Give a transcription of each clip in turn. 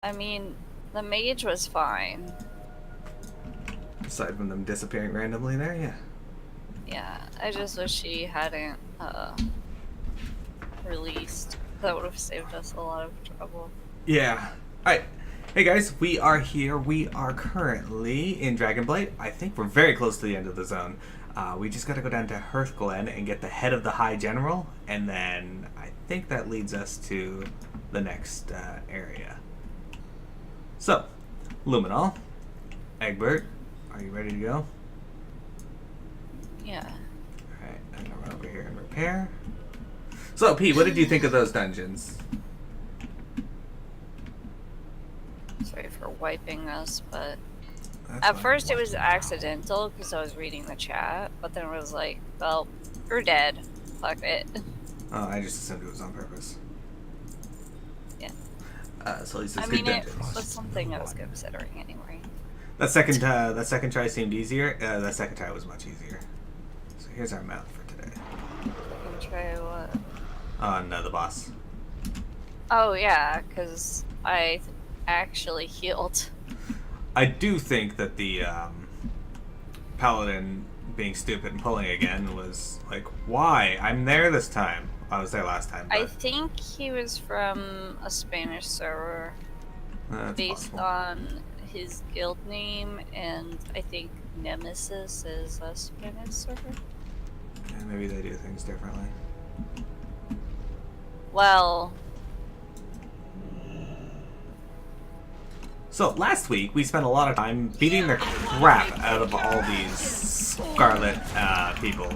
I mean, the mage was fine. Aside from them disappearing randomly there, yeah. Yeah, I just wish she hadn't released. That would have saved us a lot of trouble. Yeah. Alright. Hey guys, we are here. We are currently in Dragonblight. I think we're very close to the end of the zone. We just gotta go down to Hearthglen and get the head of the High General, and then I think that leads us to the next area. So, Luminol, Egbert, are you ready to go? Yeah. Alright, I'm gonna run over here and repair. So, Pete, what did you think of those dungeons? Sorry for wiping us, but That's at fine. first it was accidental because I was reading the chat, but then it was like, well, you're dead. Fuck it. Oh, I just assumed it was on purpose. Yeah. So at least I it's mean, good it dungeons. was something I was considering anyway. That second try seemed easier. That second try was much easier. So here's our map for today. Second try what? On the boss. Oh yeah, because I actually healed. I do think that the paladin being stupid and pulling again was like, why? I'm there this time. I was there last time. I think he was from a Spanish server based possible. on his guild name, and I think Nemesis is a Spanish server. Yeah, maybe they do things differently. Well, so last week we spent a lot of time beating the crap out of all these Scarlet people.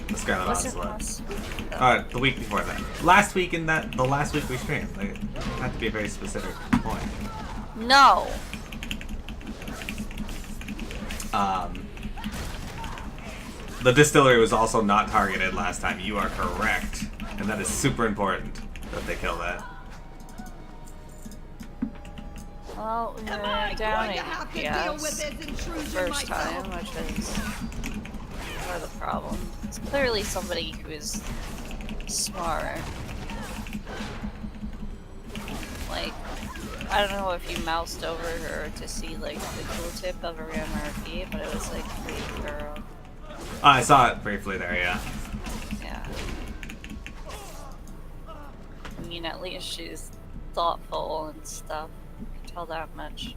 The Scarlet wasn't Onslaught. The week before that. Last week the last week we streamed. Like, it had to be a very specific point. no. The distillery was also not targeted last time. You are correct. And that is super important that they kill that. Well, we were down 8 FPS first time, which is part of the problem. It's clearly somebody who is smart. Like, I don't know if you moused over her to see like the tooltip of her MRP, but it was like pretty thorough. I saw it briefly there, yeah. Yeah. I mean, at least she's thoughtful and stuff. You can tell that much.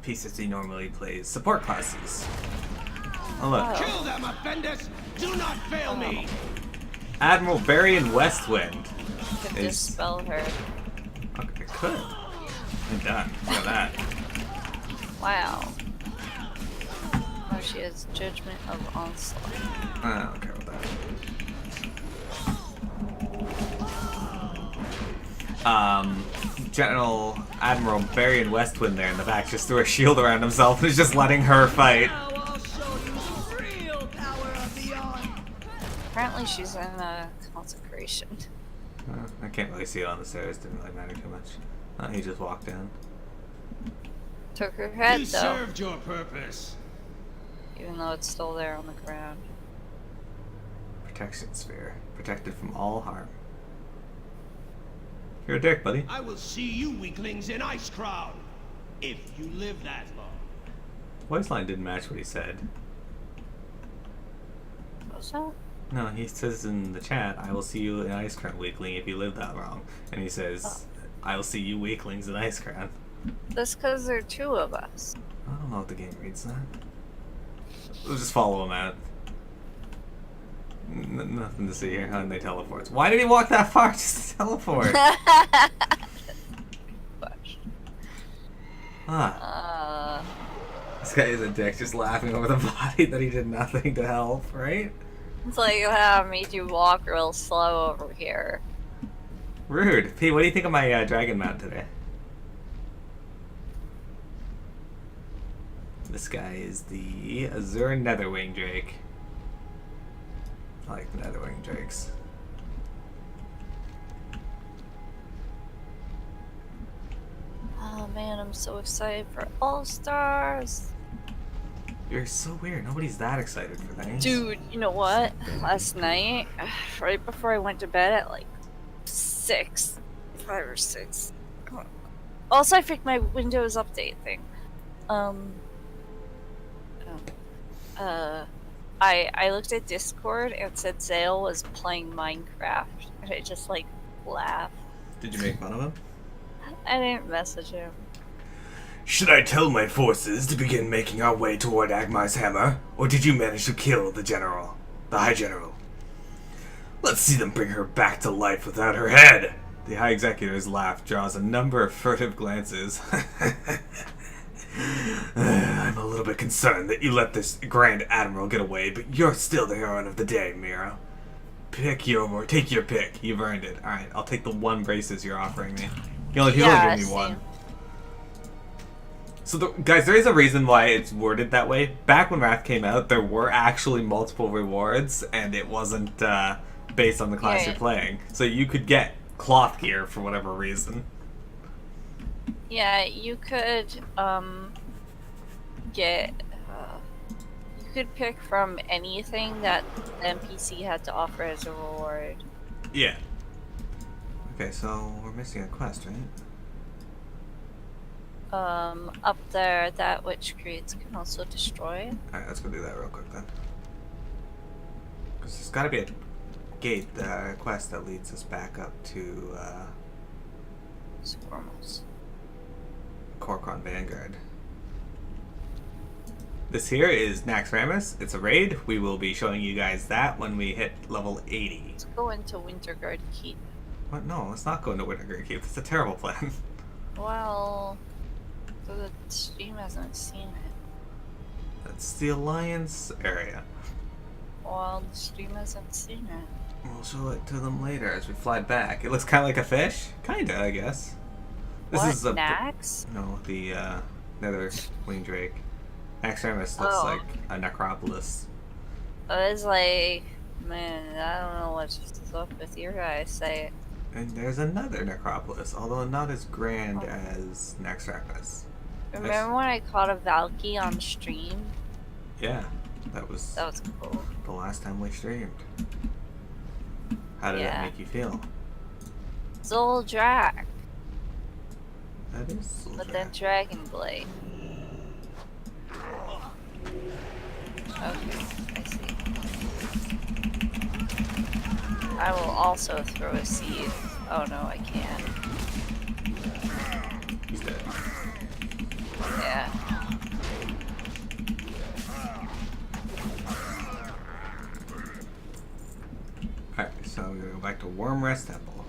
P60 normally plays support classes. Oh look. Kill them, offenders! Do not fail me! Admiral Barry Westwind. Could Is- dispel her. Okay, it could. I'm done. Look at that. Wow. Oh, she has Judgment of Onslaught. I don't care about that. General Admiral Barry Westwind there in the back just threw a shield around himself and is just letting her fight. Now I'll show you real power of the on. Apparently she's in a consecration. I can't really see it on the stairs. Didn't really matter too much. He just walked in. Took her head You though, served your purpose. even though it's still there on the ground. Protection sphere. Protected from all harm. You're a dick, buddy. I will see you weaklings in Ice Crown. If you live that long. Voice line didn't match what he said. What's that? No, he says in the chat, I will see you in Ice Crown, weakling, if you live that long. And he says, I will see you weaklings in Ice Crown. That's because there are 2 of us. I don't know if the game reads that. We'll just follow him out. Nothing to see here. And they teleports. Why did he walk that far just to teleport? Ah, this guy is a dick, just laughing over the body that he did nothing to help, right? It's like, I made you walk real slow over here. Rude. Pete, what do you think of my dragon mount today? This guy is the Azure Netherwing Drake. I like the Netherwing Drakes. Oh man, I'm so excited for All Stars. You're so weird. Nobody's that excited for things. Dude, you know what? Last night, right before I went to bed at like 5 or 6, Also, I fixed my Windows update thing. I looked at Discord and said Zale was playing Minecraft, and I just like laughed. Did you make fun of him? I didn't message him. Should I tell my forces to begin making our way toward Agmar's hammer, or did you manage to kill the general, the High General? Let's see them bring her back to life without her head. The High Executor's laugh draws a number of furtive glances. I'm a little bit concerned that you let this Grand Admiral get away, but you're still the heroine of the day, Miro. Take your pick. You've earned it. Alright, I'll take the 1 braces you're offering me. You only give me 1. So, guys, there is a reason why it's worded that way. Back when Wrath came out, there were actually multiple rewards, and it wasn't based on the class you're playing. So you could get cloth gear for whatever reason. Yeah, you could get. You could pick from anything that the NPC had to offer as a reward. Yeah. Okay, so we're missing a quest, right? Up there, that which creates can also destroy. Alright, let's go do that real quick then. Because there's gotta be a gate, quest that leads us back up to, Squirmels. Korkon Vanguard. This here is Naxxramas. It's a raid. We will be showing you guys that when we hit level 80. Let's go into Winterguard Keep. What? No, let's not go into Winterguard Keep. That's a terrible plan. Well, the stream hasn't seen it. That's the Alliance area. Well, the stream hasn't seen it. We'll show it to them later as we fly back. It looks kind of like a fish. Kinda, I guess. What, is a Nax? No, the nether winged drake. Naxxramas looks like a necropolis. I was like, man, I don't know what's up with your guys. Say it. And there's another necropolis, although not as grand as Naxxramas. Remember when I caught a Valky on stream? Yeah, that was cool. The last time we streamed. How did that make you feel? Zoldrak. That is Zoldrak. But then Dragon Blade. Okay, I see. I will also throw a seed. Oh no, I can't. He's dead. Yeah. Alright, so we're gonna go back to Wormrest Temple.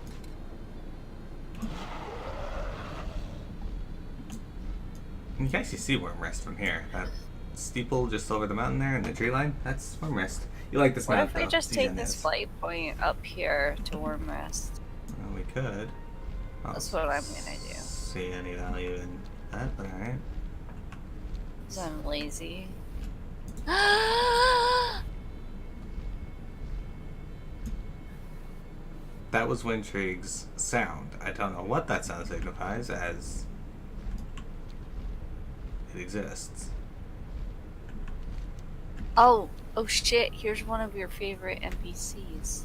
You can actually see Wormrest from here. That steeple just over the mountain there in the tree line, that's Wormrest. You like this map, What if we just take this flight point up here to Wormrest? Well, we could. That's what I'm gonna do. See any value in that, but alright. Because I'm lazy. That was Wintrig's sound. I don't know what that sound signifies, as it exists. Oh shit, here's one of your favorite NPCs.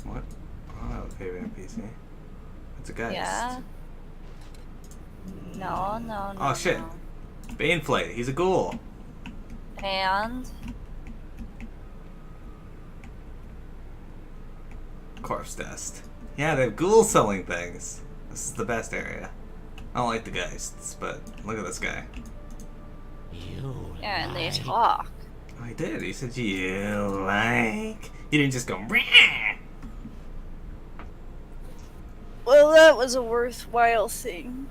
What? Oh, I have a favorite NPC. It's a geist. Yeah? No. Oh shit. No. Baneflight, he's a ghoul. And Corpse dust. Yeah, they have ghouls selling things. This is the best area. I don't like the geists, but look at this guy. yeah, and they talk. Oh, he did. He said, you like... He didn't just go, Rah! Well, that was a worthwhile thing.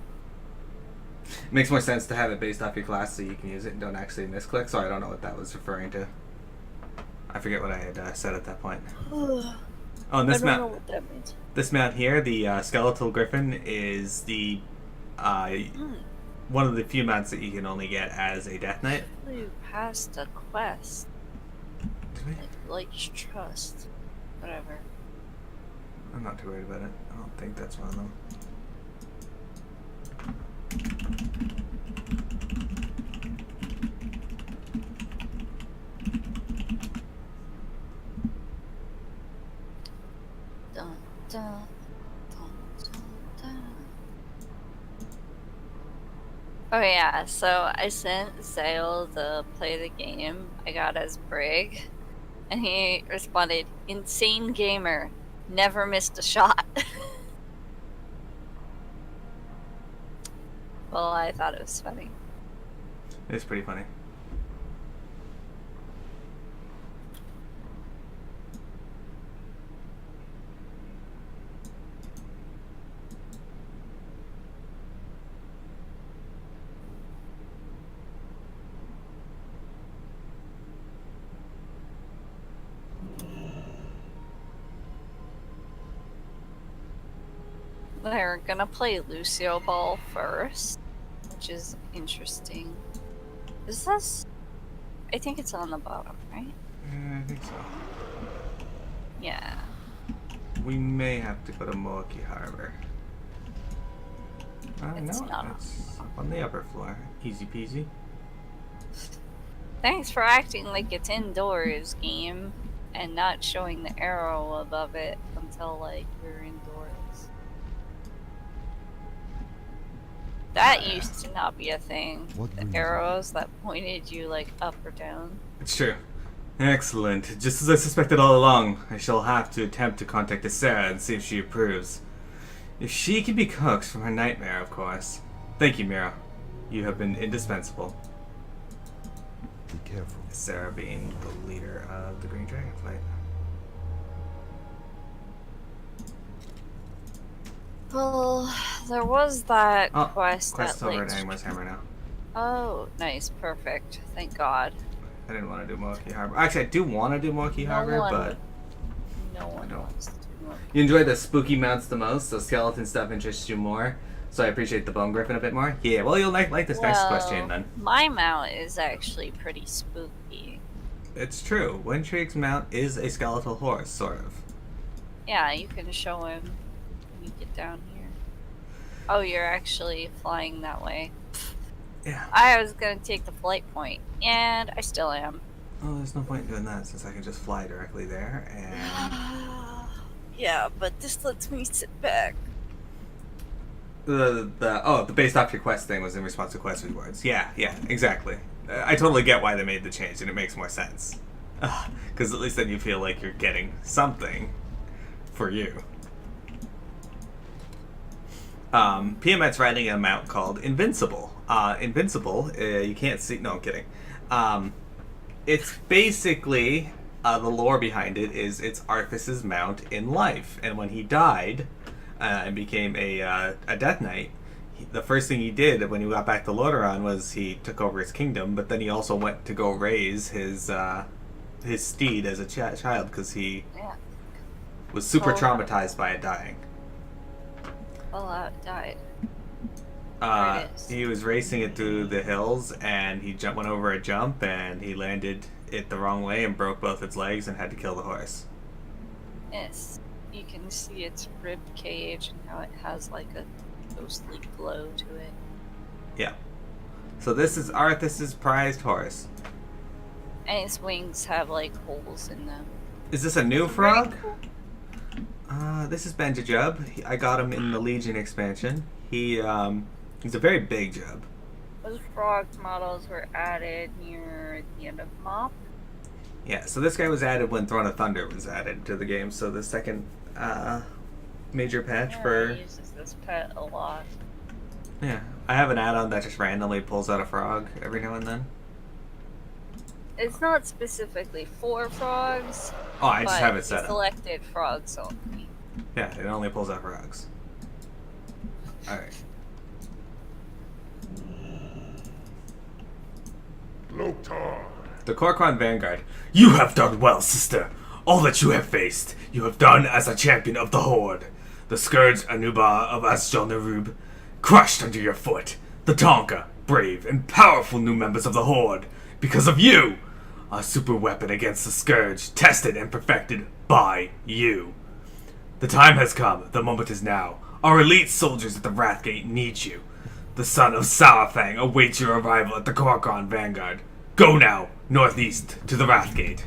It makes more sense to have it based off your class so you can use it and don't actually misclick, so I don't know what that was referring to. I forget what I had said at that point. Oh, and this I don't mount, know what that means. This mount here, the skeletal griffin, is the one of the few mounts that you can only get as a Death Knight. You passed a quest. Did we? Like Light's Trust. Whatever. I'm not too worried about it. I don't think that's one of them. Dun, dun, dun, dun, dun. Oh yeah, so I sent Zale to play the game. I got as Brig, and he responded, "Insane gamer, never missed a shot." Well, I thought it was funny. It's pretty funny. They're gonna play Lucio Ball first, which is interesting. Is this? I think it's on the bottom, right? I think so. Yeah. We may have to go to Milwaukee Harbor. It's No, not. it's up on the upper floor. Easy peasy. Thanks for acting like it's indoors, game, and not showing the arrow above it until like we're indoors. That used to not be a thing. The arrows that pointed you like up or down. It's true. Excellent. Just as I suspected all along, I shall have to attempt to contact Sarah and see if she approves. If she can be coaxed from her nightmare, of course. Thank you, Miro. You have been indispensable. Be careful. Sarah being the leader of the Green Dragon Flight. Well, there was that quest Quest at over Lake at Angler's Hammer now. Oh, nice, perfect. Thank God. I didn't want to do Milwaukee Harbor. Actually, I do want to do Milwaukee Harbor, but no one don't. wants to do more. you enjoy the spooky mounts the most, so skeleton stuff interests you more. So I appreciate the Bone Griffin a bit more. Yeah, well, you'll like this next question then. My mount is actually pretty spooky. It's true. Wintrig's mount is a skeletal horse, sort of. Yeah, you can show him when you get down here. Oh, you're actually flying that way. Yeah. I was gonna take the flight point, and I still am. Oh, there's no point in doing that since I can just fly directly there and Yeah, but this lets me sit back. the based off your quest thing was in response to quest rewards. Yeah, exactly. I totally get why they made the change, and it makes more sense. Because at least then you feel like you're getting something for you. PMX riding a mount called Invincible. Invincible, you can't see. No, I'm kidding. It's basically the lore behind it is it's Arthas's mount in life, and when he died and became a Death Knight, the first thing he did when he got back to Lordaeron was he took over his kingdom, but then he also went to go raise his steed as a child because he was super traumatized by it dying. Fallout died. He was racing it through the hills, and he went over a jump, and he landed it the wrong way and broke both its legs and had to kill the horse. Yes, you can see its rib cage and how it has like a ghostly glow to it. Yeah. So this is Arthas's prized horse. And its wings have like holes in them. Is this a new frog? Cool. This is Benjajub. I got him in the Legion expansion. He's a very big Jub. Those frog models were added near the end of MOP. Yeah, so this guy was added when Throne of Thunder was added to the game, so the second major patch for... I uses this pet a lot. Yeah, I have an add-on that just randomly pulls out a frog every now and then. It's not specifically for frogs. Oh, I just have it set up. Selected frogs only. Yeah, it only pulls out frogs. Alright. Loktar. The Korkon Vanguard. You have done well, sister. All that you have faced, you have done as a champion of the Horde. The Scourge Anuba of Asjol-Nerub, crushed under your foot. The Tonka, brave and powerful new members of the Horde. Because of you! A super weapon against the Scourge, tested and perfected by you. The time has come. The moment is now. Our elite soldiers at the Wrathgate need you. The son of Saurfang awaits your arrival at the Korkon Vanguard. Go now, northeast, to the Wrathgate.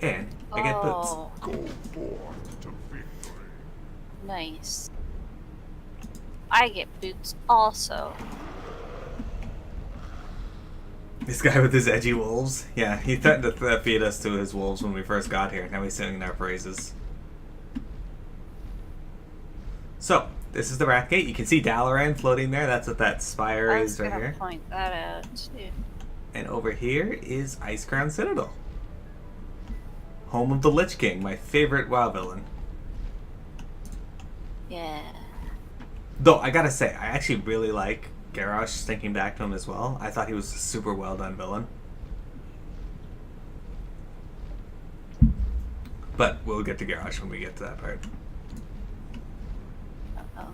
And I get boots. Go forth to victory. Nice. I get boots also. This guy with his edgy wolves. Yeah, he threatened to feed us to his wolves when we first got here. Now he's singing our praises. So, this is the Wrathgate. You can see Dalaran floating there. That's what that spire is right here. I was gonna point that out, too. And over here is Icecrown Citadel. Home of the Lich King, my favorite WoW villain. Yeah. Though, I gotta say, I actually really like Garrosh, thinking back to him as well. I thought he was a super well done villain. But we'll get to Garrosh when we get to that part. Uh-oh.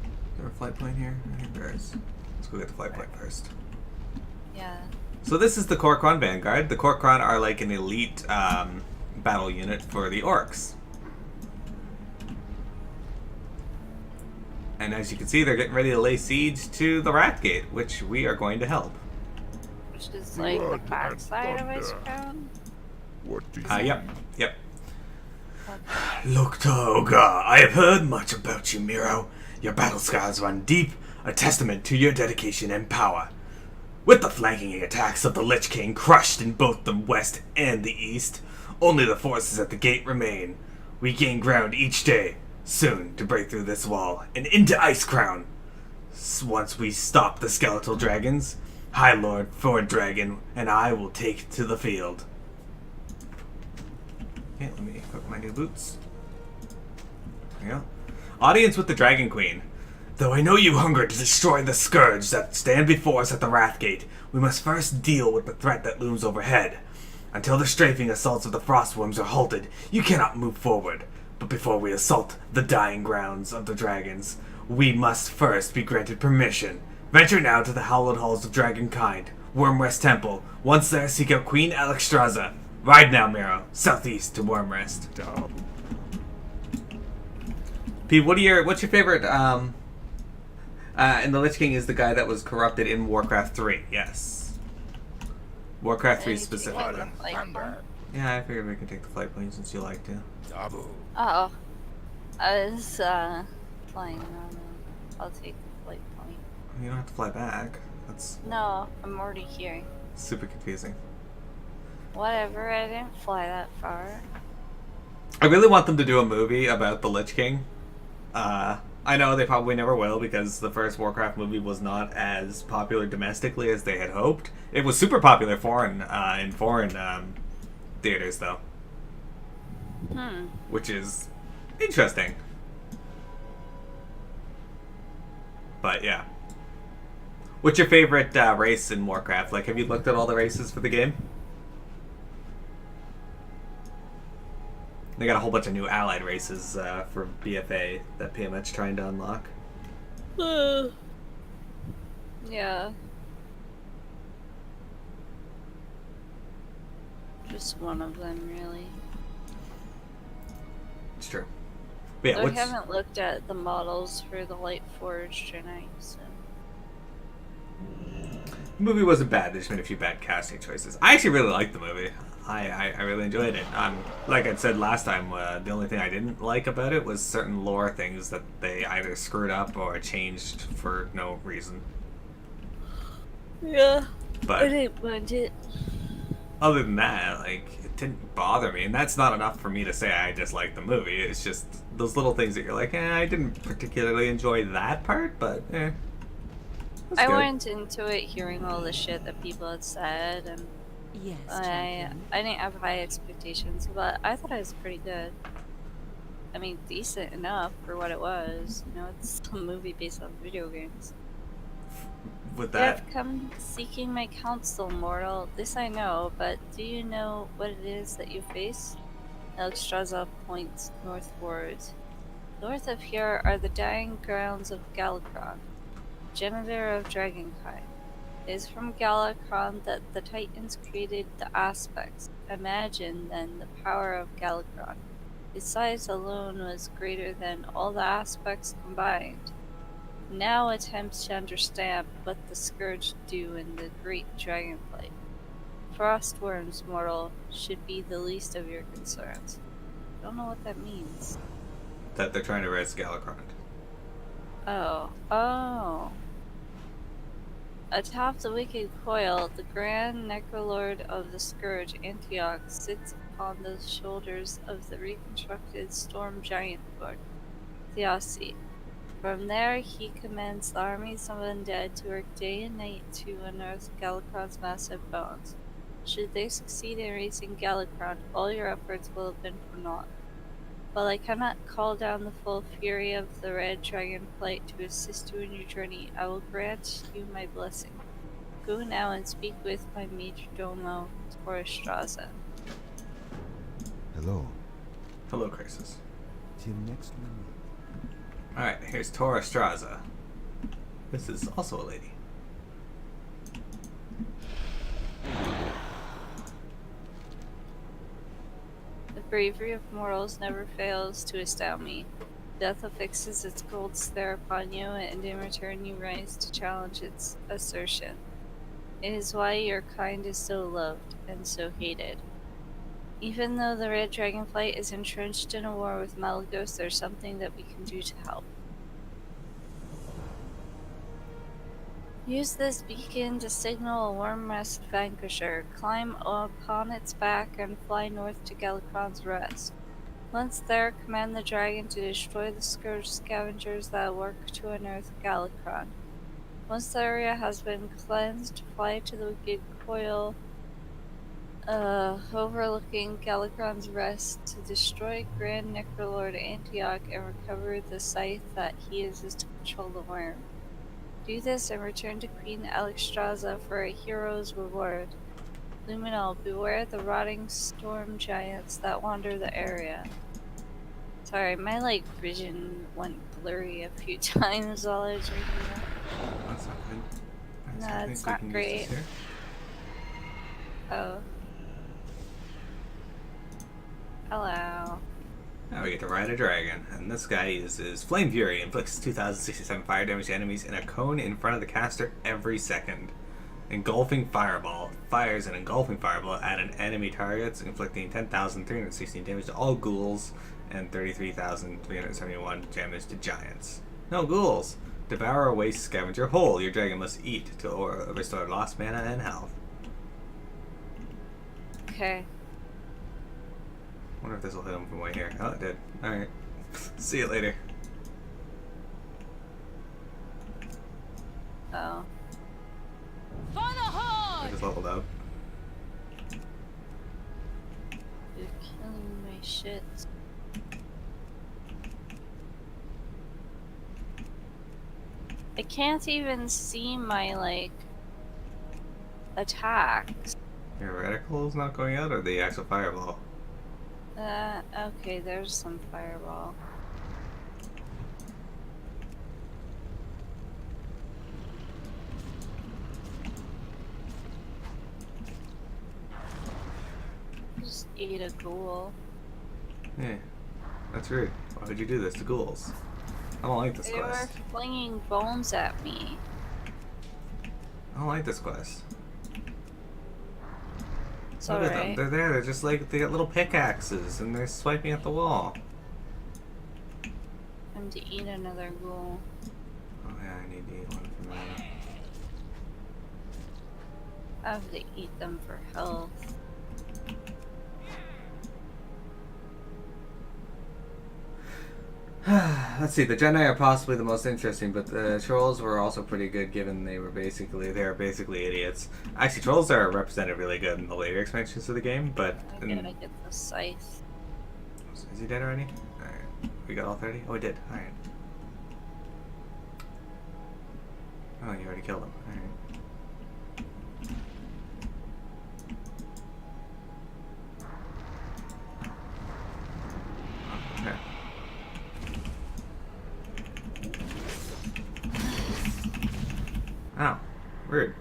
Is there a flight plane here? I think there is. Let's go get the flight plane first. Yeah. So this is the Kor'kron Vanguard. The Kor'kron are like an elite battle unit for the orcs. And as you can see, they're getting ready to lay siege to the Wrathgate, which we are going to help. Which is like the Blood backside of and Icecrown? What do you Yep. Look, Toga, I have heard much about you, Miro. Your battle scars run deep, a testament to your dedication and power. With the flanking attacks of the Lich King crushed in both the west and the east, only the forces at the gate remain. We gain ground each day, soon to break through this wall and into Icecrown. Once we stop the skeletal dragons, High Lord Ford Dragon and I will take to the field. Okay, let me equip my new boots. There we go. Audience with the Dragon Queen. Though I know you hunger to destroy the scourge that stand before us at the Wrathgate, we must first deal with the threat that looms overhead. Until the strafing assaults of the Frostworms are halted, you cannot move forward. But before we assault the dying grounds of the dragons, we must first be granted permission. Venture now to the hallowed halls of Dragonkind, Wormrest Temple. Once there, seek out Queen Alexstrasza. Ride now, Miro, southeast to Wormrest. Pete, what's your favorite, and the Lich King is the guy that was corrupted in Warcraft 3, yes. Warcraft 3 specifically. Yeah, I figured we could take the flight plane since you like to. Oh. I was, flying around. I'll take the flight plane. You don't have to fly back. That's No, I'm already here. super confusing. Whatever, I didn't fly that far. I really want them to do a movie about the Lich King. I know they probably never will because the first Warcraft movie was not as popular domestically as they had hoped. It was super popular in foreign theaters, though. Which is interesting. But yeah. What's your favorite race in Warcraft? Like, have you looked at all the races for the game? They got a whole bunch of new allied races for BFA that PMH's trying to unlock. Yeah. Just one of them, really. It's true. But yeah, I haven't looked at the models for the Light Forged tonight, so... The movie wasn't bad, they just made a few bad casting choices. I actually really liked the movie. I really enjoyed it. Like I said last time, the only thing I didn't like about it was certain lore things that they either screwed up or changed for no reason. Yeah, But I didn't mind it. other than that, like, it didn't bother me, and that's not enough for me to say I disliked the movie. It's just those little things that you're like, I didn't particularly enjoy that part, but I went into it hearing all the shit that people had said, and Yes, I didn't have high expectations, but I thought it was pretty good. I mean, decent enough for what it was. You know, it's a movie based on video games. With You that, have come seeking my counsel, mortal. This I know, but do you know what it is that you face? Alexstrasza points northwards. North of here are the dying grounds of Galakron, genitor of Dragonkind. It is from Galakron that the Titans created the aspects. Imagine, then, the power of Galakron. Its size alone was greater than all the aspects combined. Now attempt to understand what the Scourge do in the Great Dragonflight. Frostworms, mortal, should be the least of your concerns. Don't know what that means. that they're trying to raise Galakron. Oh. Atop the wicked coil, the grand necrolord of the Scourge, Antioch, sits upon the shoulders of the reconstructed storm giant lord, Theosi. From there, he commands the armies of undead to work day and night to unearth Galakron's massive bones. Should they succeed in raising Galakron, all your efforts will have been for naught. While I cannot call down the full fury of the red dragonflight to assist you in your journey, I will grant you my blessing. Go now and speak with my majordomo, Straza. Hello. Hello, Crisis. Till next we meet. Alright, here's Tora Straza. This is also a lady. The bravery of mortals never fails to astound me. Death affixes its gold stare upon you, and in return you rise to challenge its assertion. It is why your kind is so loved and so hated. Even though the red dragonflight is entrenched in a war with Malagos, there's something that we can do to help. Use this beacon to signal a Wormrest vanquisher. Climb upon its back and fly north to Galakron's Rest. Once there, command the dragon to destroy the Scourge scavengers that work to unearth Galakron. Once the area has been cleansed, fly to the wicked coil overlooking Galakron's Rest to destroy Grand Necrolord Antioch and recover the scythe that he uses to control the worm. Do this and return to Queen Alexstrasza for a hero's reward. Luminal, beware the rotting storm giants that wander the area. Sorry, my vision went blurry a few times while I was reading that. That's not good. No, I think it's we not can use great. this here. Oh. Hello. Now we get to ride a dragon, and this guy uses Flame Fury, inflicts 2,067 fire damage to enemies in a cone in front of the caster every second. Engulfing Fireball fires an engulfing fireball at an enemy target, inflicting 10,316 damage to all ghouls and 33,371 damage to giants. No ghouls! Devour a waste scavenger whole. Your dragon must eat to restore lost mana and health. Okay. Wonder if this will hit him from way here. Oh, it did. Alright. See you later. Oh. I just leveled up. You're killing my shit. I can't even see my, attacks. Your reticle's not going out, or the actual fireball? Okay, there's some fireball. Just ate a ghoul. Yeah. That's rude. Why would you do this to ghouls? I don't like this They were quest. flinging bones at me. I don't like this quest. It's Look at them. alright. They're there. They're just they got little pickaxes and they're swiping at the wall. Time to eat another ghoul. Oh yeah, I need to eat one for me. I have to eat them for health. Let's see. The Jedi are possibly the most interesting, but the trolls were also pretty good, given they're basically idiots. Actually, trolls are represented really good in the later expansions of the game, but I gotta get the scythe. is he dead already? All right, we got all 30. Oh, we did. All right. Oh, you already killed him. All right. Okay. Ow. Rude.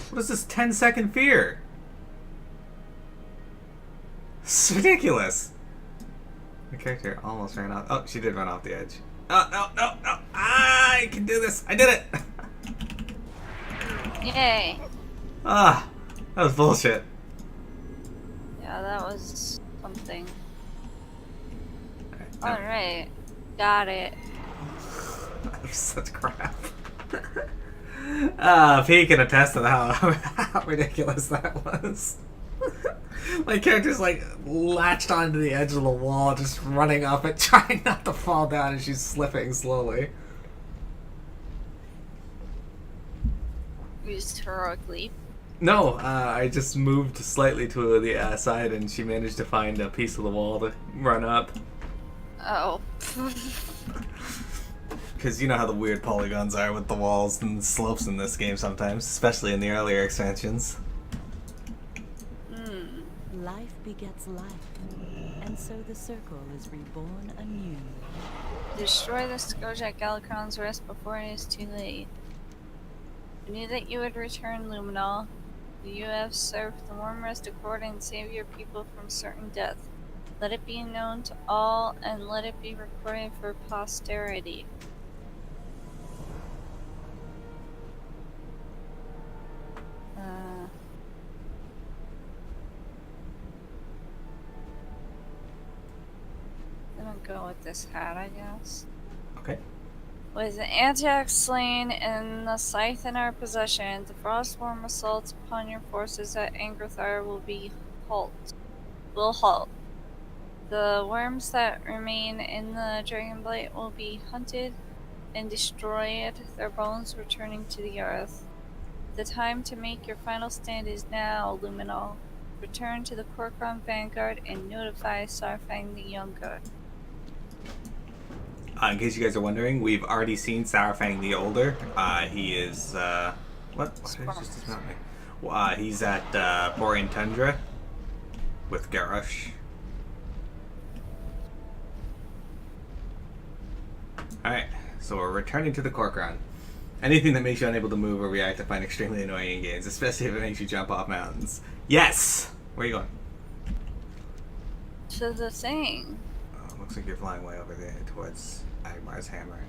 What is this 10-second fear? It's ridiculous. The character almost ran off. Oh, she did run off the edge. Oh, no, no, no. I can do this. I did it. Yay! Ah, that was bullshit. Yeah, that was something. Alright, Alright. Got it. that was such crap. P can attest to how ridiculous that was. My character's like latched onto the edge of the wall, just running up it, trying not to fall down as she's slipping slowly. Used heroic leap. No, I just moved slightly to the side and she managed to find a piece of the wall to run up. Oh. Because you know how the weird polygons are with the walls and the slopes in this game sometimes, especially in the earlier expansions. Life begets life, and so the circle is reborn anew. Destroy the scourge at Galacron's wrist before it is too late. I knew that you would return, Luminol. You have served the warm rest accord and save your people from certain death. Let it be known to all, and let it be recorded for posterity. Gonna go with this hat, I guess. Okay. With the Antiax slain and the scythe in our possession, the Frostworm assaults upon your forces at Angrathar will halt. The worms that remain in the Dragonblight will be hunted and destroyed, their bones returning to the earth. The time to make your final stand is now, Luminol. Return to the Korkron Vanguard and notify Sarfang the Younger. In case you guys are wondering, we've already seen Sarafang the Older. He is, what? Why did I just dismount me? He's at, Borean Tundra with Garrosh. Alright, so we're returning to the Korkron. Anything that makes you unable to move or react I find extremely annoying in games, especially if it makes you jump off mountains. Yes! Where are you going? To the thing. Looks like you're flying way over there towards Agmar's hammer.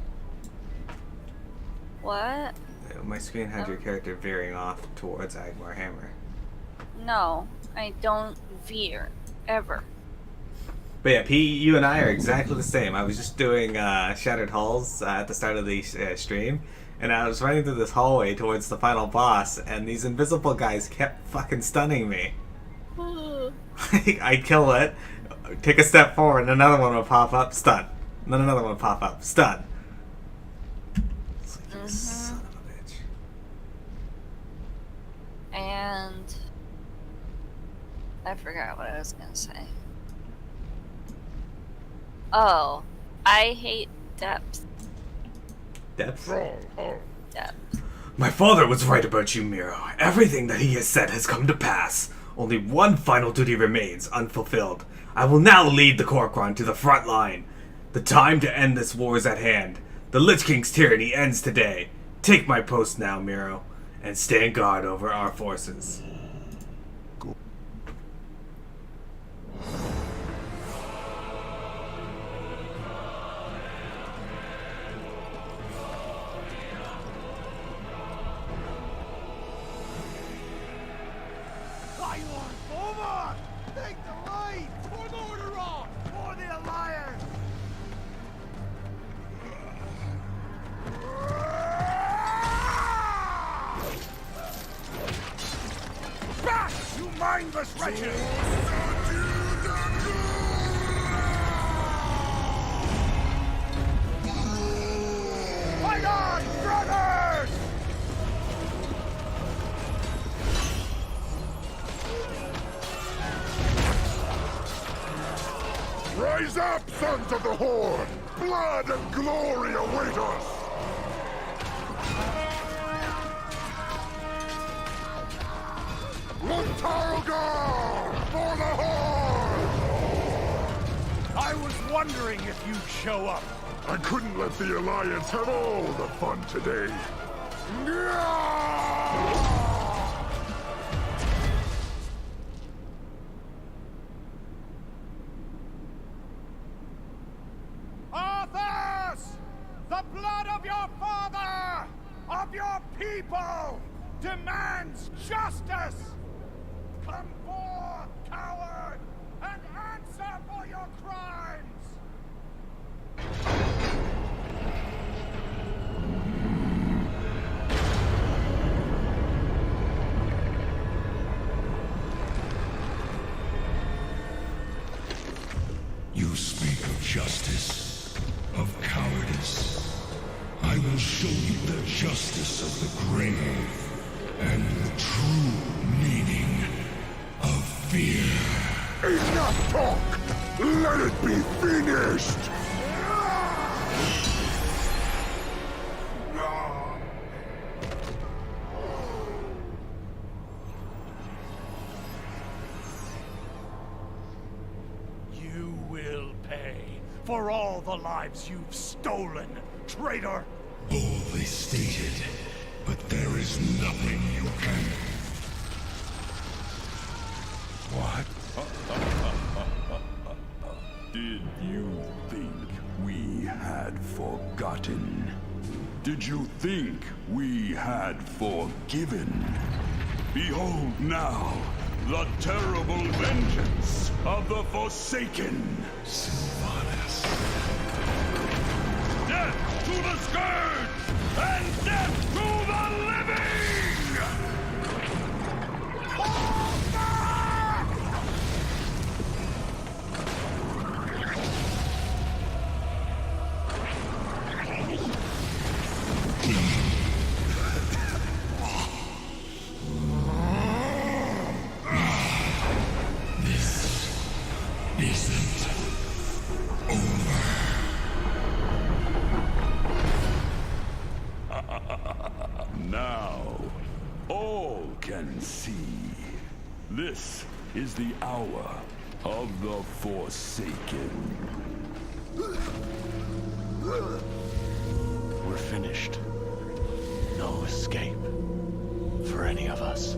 What? My screen had your character veering off towards Agmar hammer. No, I don't veer. Ever. But yeah, P, you and I are exactly the same. I was just doing Shattered Halls at the start of the stream, and I was running through this hallway towards the final boss, and these invisible guys kept fucking stunning me. I kill it, take a step forward, and another one would pop up, stun. And then another one would pop up, stun. It's like, you son of a bitch. And I forgot what I was gonna say. Oh, I hate depth. Depth? Depth. My father was right about you, Miro. Everything that he has said has come to pass. Only one final duty remains unfulfilled. I will now lead the Korkron to the front line. The time to end this war is at hand. The Lich King's tyranny ends today. Take my post now, Miro, and stand guard over our forces. Mindless wretches! Fight on, brothers! Rise up, sons of the Horde! Blood and glory await us! Montarogar! For the Horde! I was wondering if you'd show up. I couldn't let the Alliance have all the fun today. Arthas! The blood of your father! Of your people! Demands justice! Come forth, coward, and answer for your crimes! justice of the grave and the true meaning of fear. Enough talk! Let it be finished! You will pay for all the lives you've stolen, traitor! Boldly stated, but there is nothing you can... What? Did you think we had forgotten? Did you think we had forgiven? Behold now, the terrible vengeance of the Forsaken! Sylvanas. Death to the Scourge! And death to the living! Now, all can see. This is the hour of the Forsaken. We're finished. No escape for any of us.